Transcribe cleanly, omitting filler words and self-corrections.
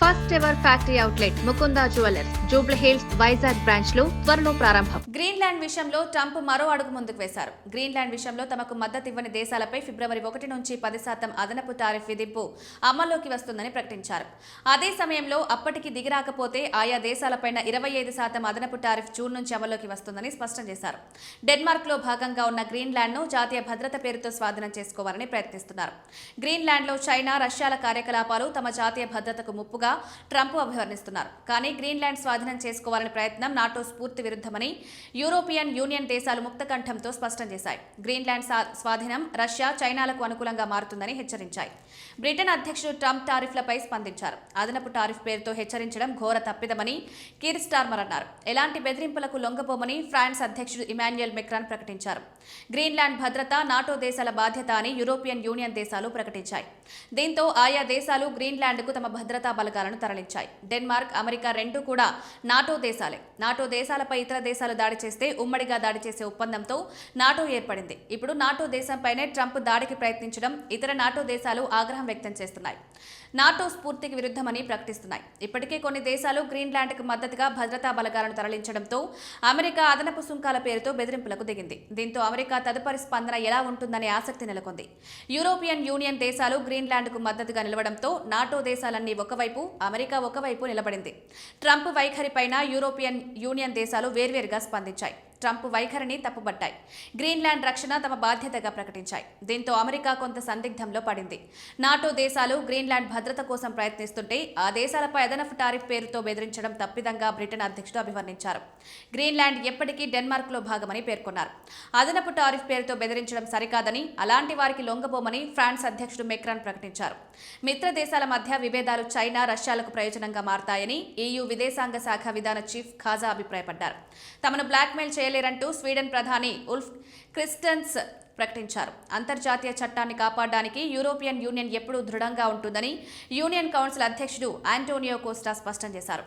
First ever factory outlet Mukunda jewellers Jubilee hills Vizag branch లో త్వరలో ప్రారంభం. గ్రీన్లాండ్ విషయంలో ట్రంప్ మరో అడుగు ముందుకు వేశారు. గ్రీన్లాండ్ విషయంలో తమకు మద్దతు ఇవ్వని దేశాలపై ఫిబ్రవరి 1 నుంచి 10% అదనపు టారిఫ్ విధింపు అమల్లోకి వస్తుందని ప్రకటించారు. అదే సమయంలో అప్పటికి దిగిరాకపోతే ఆయా దేశాలపైన 25% అదనపు టారిఫ్ జూన్ నుంచి అమల్లోకి వస్తుందని స్పష్టం చేశారు. డెన్మార్క్ లో భాగంగా ఉన్న గ్రీన్లాండ్ ను జాతీయ భద్రత పేరుతో స్వాధీనం చేసుకోవాలని ప్రయత్నిస్తున్నారు. గ్రీన్లాండ్ లో చైనా, రష్యాల కార్యకలాపాలు తమ జాతీయ భద్రతకు ముప్పుగా ట్రంప్ అభివర్ణిస్తున్నారు. కానీ గ్రీన్లాండ్ స్వాధీనం చేసుకోవాలని ప్రయత్నం నాటో స్ఫూర్తి విరుద్ధమని యూరోపియన్ యూనియన్ దేశాలు ముక్తకంఠంతో స్పష్టం చేశాయి. గ్రీన్లాండ్ స్వాధీనం రష్యా, చైనాలకు అనుకూలంగా మారుతుందని హెచ్చరించాయి. బ్రిటన్ అధ్యక్షుడు ట్రంప్ టారిఫ్లపై స్పందించారు. అదనపు టారిఫ్ పేరుతో హెచ్చరించడం ఘోర తప్పిదమని కీర్ స్టార్మర్ అన్నారు. ఎలాంటి బెదిరింపులకు లొంగబోమని ఫ్రాన్స్ అధ్యక్షుడు ఇమాన్యుయల్ మెక్రాన్ ప్రకటించారు. గ్రీన్లాండ్ భద్రత నాటో దేశాల బాధ్యత అని యూరోపియన్ యూనియన్ దేశాలు ప్రకటించాయి. దీంతో ఆయా దేశాలు గ్రీన్లాండ్కు తమ భద్రతా బలగాలను తరలించాయి. డెన్మార్క్, అమెరికా రెండూ కూడా నాటో దేశాలే. నాటో దేశాలపై ఇతర దేశాలు దాడి చేస్తే ఉమ్మడిగా దాడి చేసే ఒప్పందంతో నాటో ఏర్పడింది. ఇప్పుడు నాటో దేశంపైనే ట్రంప్ దాడికి ప్రయత్నించడం ఇతర నాటో దేశాలు ఆగ్రహం వ్యక్తం చేస్తున్నాయి. నాటో స్ఫూర్తికి విరుద్ధమని ప్రకటిస్తున్నాయి. ఇప్పటికే కొన్ని దేశాలు గ్రీన్లాండ్కు మద్దతుగా భద్రతా బలగాలను తరలించడంతో అమెరికా అదనపు సుంకాల పేరుతో బెదిరింపులకు దిగింది. దీంతో అమెరికా తదుపరి స్పందన ఎలా ఉంటుందనే ఆసక్తి నెలకొంది. యూరోపియన్ యూనియన్ దేశాలు గ్రీన్లాండ్కు మద్దతుగా నిలవడంతో నాటో దేశాలన్నీ ఒకవైపు, అమెరికా ఒకవైపు నిలబడింది. ట్రంప్ వైఖరిపైన యూరోపియన్ యూనియన్ దేశాలు వేర్వేరుగా స్పందించాయి. ట్రంప్ వైఖరిని తప్పుబట్టాయి. గ్రీన్లాండ్ రక్షణ తమ బాధ్యతగా ప్రకటించాయి. దీంతో అమెరికా కొంత సందిగ్ధంలో పడింది. నాటో దేశాలు గ్రీన్లాండ్ భద్రత కోసం ప్రయత్నిస్తుంటే ఆ దేశాలపై అదనపు టారిఫ్ పేరుతో బెదిరించడం తప్పిదంగా బ్రిటన్ అధ్యక్షుడు అభివర్ణించారు. గ్రీన్లాండ్ ఎప్పటికీ డెన్మార్క్ లో భాగమని పేర్కొన్నారు. అదనపు టారిఫ్ పేరుతో బెదిరించడం సరికాదని, అలాంటి వారికి లొంగబోమని ఫ్రాన్స్ అధ్యక్షుడు మెక్రాన్ ప్రకటించారు. మిత్ర దేశాల మధ్య విభేదాలు చైనా, రష్యాలకు ప్రయోజనంగా మారతాయని EU విదేశాంగ శాఖ విధాన చీఫ్ ఖాజా అభిప్రాయపడ్డారు. తమను బ్లాక్మెయిల్ చేయలేరంటూ స్వీడన్ ప్రధాని ఉల్ఫ్ క్రిస్టెన్స్ ప్రకటించారు. అంతర్జాతీయ చట్టాన్ని కాపాడడానికి యూరోపియన్ యూనియన్ ఎప్పుడూ దృఢంగా ఉంటుందని యూనియన్ కౌన్సిల్ అధ్యక్షుడు ఆంటోనియో కోస్టా స్పష్టం చేశారు.